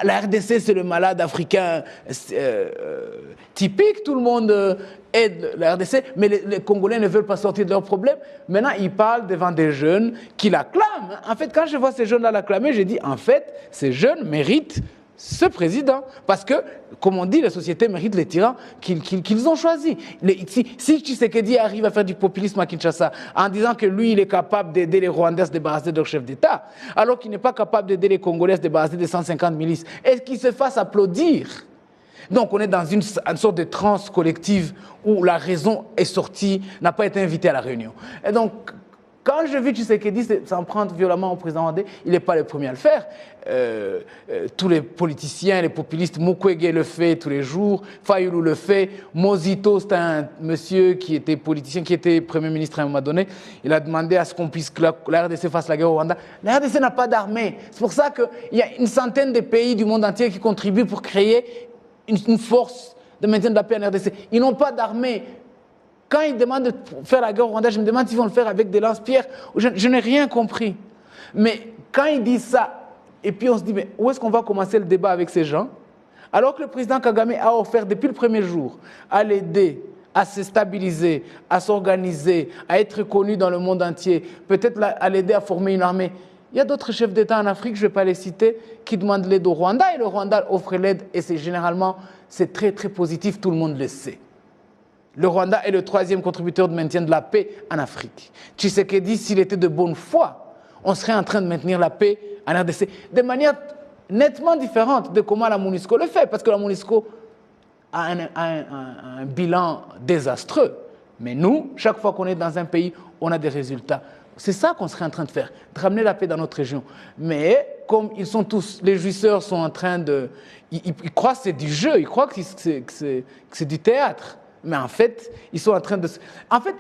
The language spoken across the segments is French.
la RDC, c'est le malade africain typique. Tout le monde aide la RDC, mais les Congolais ne veulent pas sortir de leurs problèmes. Maintenant, ils parlent devant des jeunes qui l'acclament. En fait, quand je vois ces jeunes-là l'acclamer, je dis, en fait, ces jeunes méritent ce président. Parce que, comme on dit, la société mérite les tyrans qu'ils ont choisis. Si Tshisekedi arrive à faire du populisme à Kinshasa en disant que lui, il est capable d'aider les Rwandais à se débarrasser de leur chef d'État, alors qu'il n'est pas capable d'aider les Congolais à se débarrasser des 150 milices, et qu'il se fasse applaudir. Donc on est dans une sorte de transe collective où la raison est sortie, n'a pas été invitée à la réunion. Et donc, quand je vis Tshisekedi s'en prendre violemment au président rwandais, il n'est pas le premier à le faire. Tous les politiciens, les populistes, Mukwege le fait tous les jours, Fayulu le fait, Mozito, c'est un monsieur qui était politicien, qui était Premier ministre à un moment donné, il a demandé à ce qu'on puisse que la RDC fasse la guerre au Rwanda. La RDC n'a pas d'armée. C'est pour ça qu'il y a une centaine de pays du monde entier qui contribuent pour créer une force de maintien de la paix en RDC. Ils n'ont pas d'armée. Quand ils demandent de faire la guerre au Rwanda, je me demande s'ils vont le faire avec des lance-pierres. Je n'ai rien compris. Mais quand ils disent ça, et puis on se dit, mais où est-ce qu'on va commencer le débat avec ces gens? Alors que le président Kagame a offert depuis le premier jour à l'aider à se stabiliser, à s'organiser, à être connu dans le monde entier, peut-être à l'aider à former une armée. Il y a d'autres chefs d'État en Afrique, je ne vais pas les citer, qui demandent l'aide au Rwanda, et le Rwanda offre l'aide, et c'est très très positif, tout le monde le sait. Le Rwanda est le 3e contributeur de maintien de la paix en Afrique. Tshisekedi, s'il était de bonne foi, on serait en train de maintenir la paix en RDC de manière nettement différente de comment la MONUSCO le fait, parce que la MONUSCO a un bilan désastreux. Mais nous, chaque fois qu'on est dans un pays, on a des résultats. C'est ça qu'on serait en train de faire, de ramener la paix dans notre région. Mais comme ils sont tous, les jouisseurs sont en train de... Ils croient que c'est du jeu, ils croient que c'est du théâtre. Mais en fait, ils sont en train de... En fait,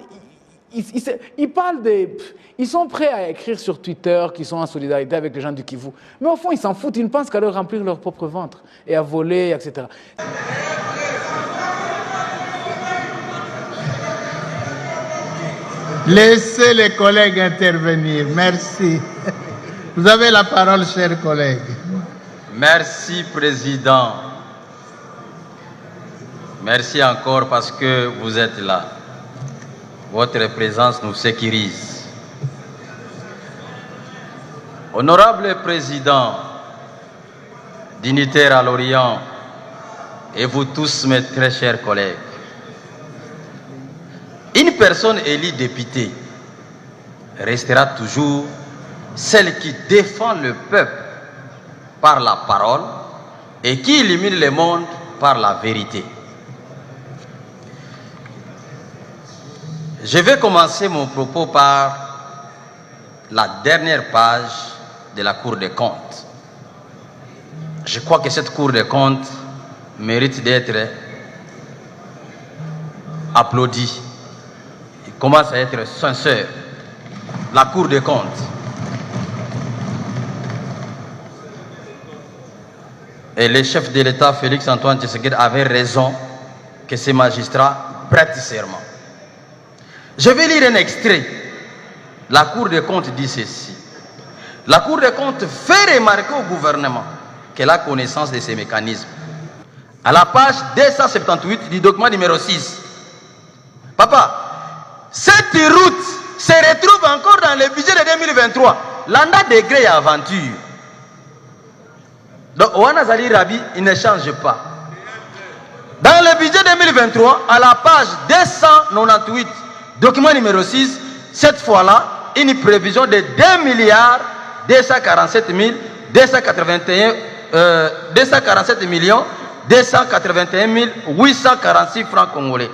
ils parlent des... Ils sont prêts à écrire sur Twitter qu'ils sont en solidarité avec les gens du Kivu. Mais au fond, ils s'en foutent. Ils ne pensent qu'à leur remplir leur propre ventre et à voler, etc. Laissez les collègues intervenir. Merci. Vous avez la parole, chers collègues. Merci, Président. Merci encore parce que vous êtes là. Votre présence nous sécurise. Honorable Président, dignitaire à l'Orient, et vous tous, mes très chers collègues, une personne élue députée restera toujours celle qui défend le peuple par la parole et qui illumine le monde par la vérité. Je vais commencer mon propos par la dernière page de la Cour des comptes. Je crois que cette Cour des comptes mérite d'être applaudie. Il commence à être sincère. La Cour des comptes. Et le chef de l'État, Félix-Antoine Tshisekedi, avait raison que ces magistrats prêtent serment. Je vais lire un extrait. La Cour des comptes dit ceci. La Cour des comptes fait remarquer au gouvernement qu'elle a connaissance de ces mécanismes. À la page 278 du document numéro 6. Papa, cette route se retrouve encore dans le budget de 2023. L'anda degré et aventure. Donc, Oana Zali Rabi, il ne change pas. Dans le budget 2023, à la page 298, document numéro 6, cette fois-là, une prévision de 2 milliards 247 846 francs congolais.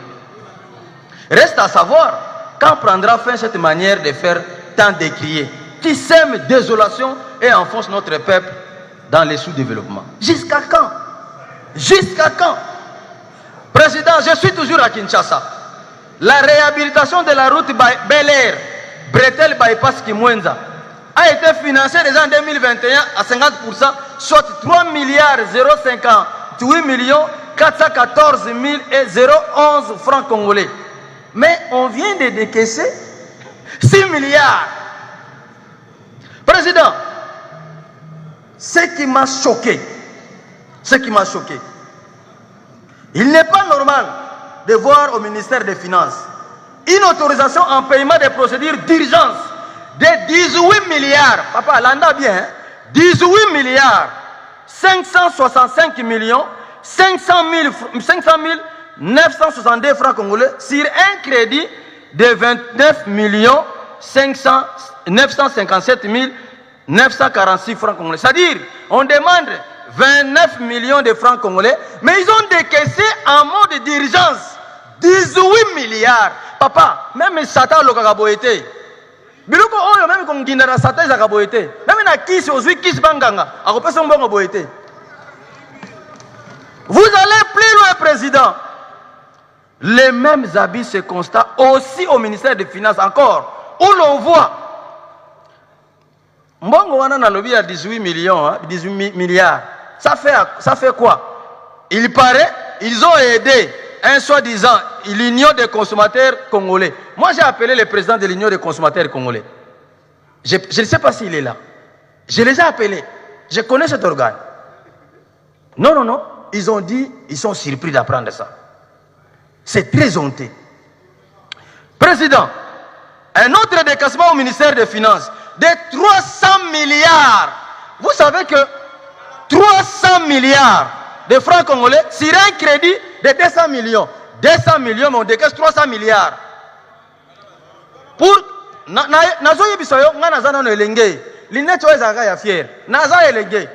Reste à savoir quand prendra fin cette manière de faire tant décrier, qui sème désolation et enfonce notre peuple dans les sous-développements. Jusqu'à quand? Jusqu'à quand? Président, je suis toujours à Kinshasa. La réhabilitation de la route Bel Air, Bretel Bypass Kimwenza, a été financée déjà en 2021 à 50%, soit 3 milliards 058 millions 414 000 et 011 francs congolais. Mais on vient de décaisser 6 milliards. Président, ce qui m'a choqué, Ce qui m'a choqué. Il n'est pas normal de voir au ministère des Finances une autorisation en paiement des procédures d'urgence de 18 milliards. Papa, l'anda bien, hein? 18 milliards 565 millions 500 962 francs congolais sur un crédit de 29 millions 957 946 francs congolais. C'est-à-dire, on demande 29 millions de francs congolais, mais ils ont décaissé en mode d'urgence 18 milliards. Papa, même Satan le kakaboete. Biloko oyo même comme Guinara Satan zakaboete. Même na kisi ozui kisi banganga, akopesa mbongo boete. Vous allez plus loin, président. Les mêmes habits se constatent aussi au ministère des Finances encore, où l'on voit mbongo wana na lobby à 18 millions, hein, 18 milliards. Ça fait quoi? Il paraît, ils ont aidé un soi-disant l'Union des consommateurs congolais. Moi, j'ai appelé le président de l'Union des consommateurs congolais. Je ne sais pas s'il est là. Je les ai appelés. Je connais cet organe. Non. Ils ont dit, ils sont surpris d'apprendre ça. C'est très honteux. Président, un autre décaissement au ministère des Finances de 300 milliards. Vous savez que 300 milliards de francs congolais sur un crédit de 200 millions. 200 millions, mais on décaisse 300 milliards. Pour... Nazo bisoyo, ngana no elenge. Lineto ezaka ya fier. Naza elenge.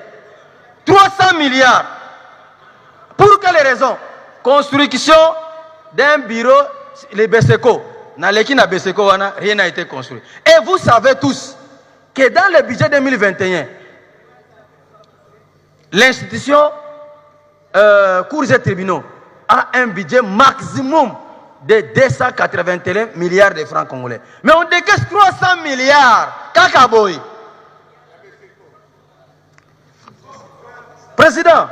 300 milliards. Pour quelles raisons? Construction d'un bureau, les Beseko. Dans l'équipe de Beseko, rien n'a été construit. Et vous savez tous que dans le budget 2021, l'institution cours et tribunaux a un budget maximum de 281 milliards de francs congolais. Mais on décaisse 300 milliards. Kakaboy. Président,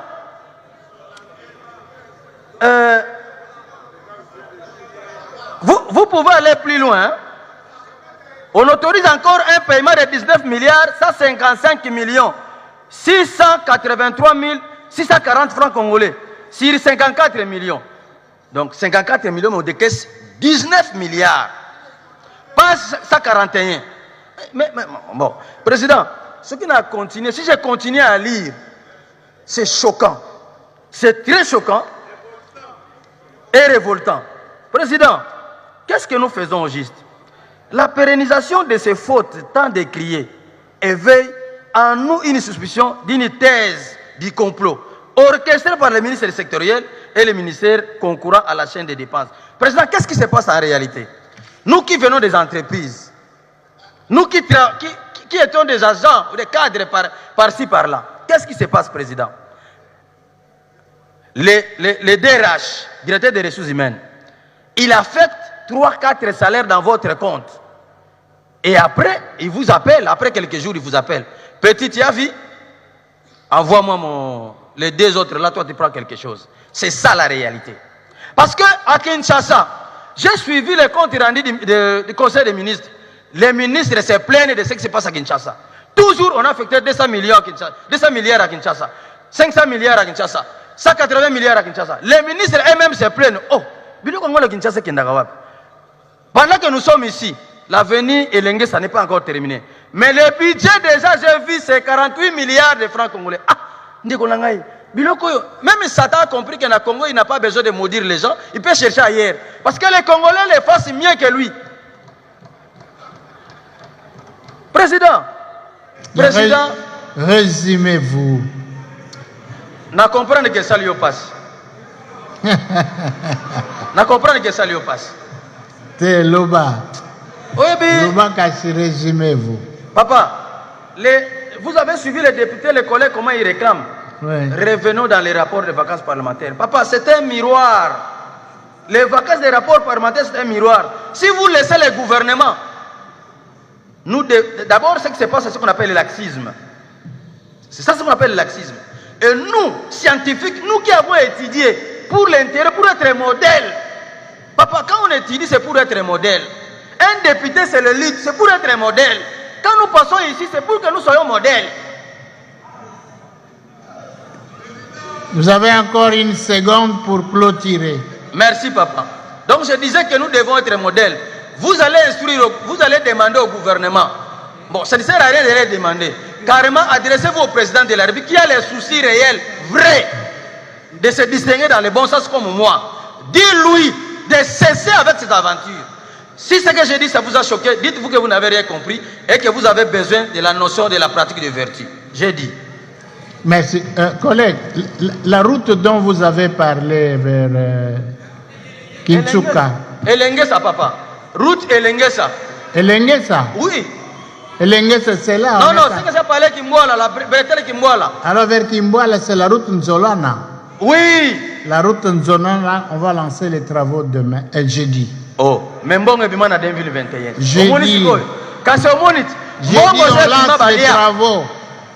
vous pouvez aller plus loin. Hein? On autorise encore un paiement de 19 milliards 155 millions 683 640 francs congolais sur 54 millions. Donc 54 millions, mais on décaisse 19 milliards. Pas 141. Mais bon, président, ce qui n'a continué, si je continue à lire, c'est choquant. C'est très choquant et révoltant. Président, qu'est-ce que nous faisons au juste? La pérennisation de ces fautes tant décriées éveille en nous une suspicion d'une thèse du complot orchestrée par le ministère sectoriel et le ministère concourant à la chaîne des dépenses. Président, qu'est-ce qui se passe en réalité? Nous qui venons des entreprises, nous qui étions des agents ou des cadres par-ci par-là, qu'est-ce qui se passe, président? Les DRH, directeur des ressources humaines, il affecte 3-4 salaires dans votre compte. Et après, il vous appelle, après quelques jours, il vous appelle. Petit Yavi, envoie-moi les deux autres, là, toi, tu prends quelque chose. C'est ça la réalité. Parce qu'à Kinshasa, j'ai suivi les comptes rendus du Conseil des ministres. Les ministres se plaignent de ce qui se passe à Kinshasa. Toujours, on a affecté 200 milliards à Kinshasa, 500 milliards à Kinshasa, 180 milliards à Kinshasa. Les ministres eux-mêmes se plaignent. Oh, Kinshasa pendant que nous sommes ici, l'avenir Elenge, ça n'est pas encore terminé. Mais le budget déjà, j'ai vu, c'est 48 milliards de francs congolais. Ah, même Satan a compris qu'en Congo, il n'a pas besoin de maudire les gens. Il peut chercher ailleurs. Parce que les Congolais les fassent mieux que lui. Président. Résumez-vous. Na comprendre que ça lui passe. Na comprendre que ça lui passe. C'est Loba. Oui, mais... Loba, résumez-vous. Papa, vous avez suivi les députés, les collègues, comment ils réclament. Oui. Revenons dans les rapports de vacances parlementaires. Papa, c'est un miroir. Les vacances des rapports parlementaires, c'est un miroir. Si vous laissez les gouvernements, d'abord, ce qui se passe, c'est ce qu'on appelle le laxisme. C'est ça ce qu'on appelle le laxisme. Et nous, scientifiques, nous qui avons étudié pour l'intérêt, pour être modèle. Papa, quand on étudie, c'est pour être modèle. Un député, c'est le lead, c'est pour être modèle. Quand nous passons ici, c'est pour que nous soyons modèles. Vous avez encore une seconde pour clôturer. Merci, papa. Donc, je disais que nous devons être modèles. Vous allez instruire, vous allez demander au gouvernement. Bon, ça ne sert à rien de les demander. Carrément, adressez-vous au président de la République qui a les soucis réels, vrais, de se distinguer dans le bon sens comme moi. Dis-lui de cesser avec cette aventure. Si ce que j'ai dit, ça vous a choqué, dites-vous que vous n'avez rien compris et que vous avez besoin de la notion de la pratique de vertu. J'ai dit. Merci. Collègue, la route dont vous avez parlé vers Kinshasa. Elengesa, papa. Route Elengesa. Elengesa? Oui. Elengesa, c'est là. Non, non, c'est que j'ai parlé Kimboala, la bretelle Kimboala. Alors vers Kimboala, c'est la route Nzolana. Oui. La route Nzolana, on va lancer les travaux demain, jeudi. Oh, mais bon, ebima na 2021. Jeudi. Quand c'est au monit, jeudi, on lance les travaux.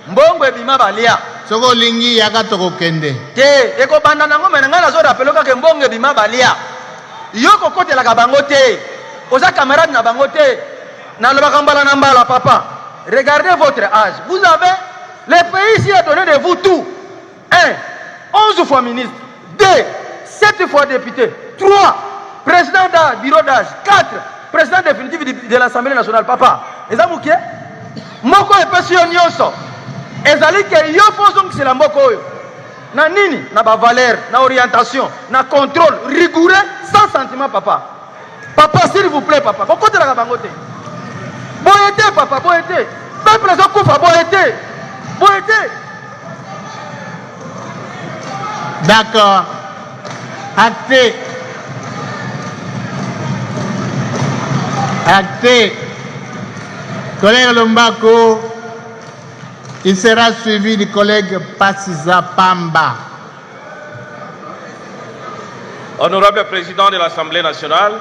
Mbongo ebima balia. Soko lingi yaka toko kende. Te, eko banda nango menanga na zo rappelo ka mbongo ebima balia. Yoko kote la kabango te. Oza camarade na bango te. Na lobaka mbala na mbala papa. Regardez votre âge. Vous avez le pays ici a donné de vous tout. 1, 11 fois ministre. 2, 7 fois député. 3, président d'un bureau d'âge. 4, président définitif de l'Assemblée nationale. Papa, eza mukie? Moko epesi yo nyonso. Ezali ke yo fozong c'est la moko oyo. Na nini? Na ba valeur, na orientation, na contrôle rigoureux, sans sentiment papa. Papa, s'il vous plaît papa. Kokote la bangote. Boyete papa, boyete. Peuple zo kufa boyete. Boyete. D'accord. Acté. Acté. Collègue Lombako, il sera suivi du collègue Passiza Pamba. Honorable Président de l'Assemblée nationale,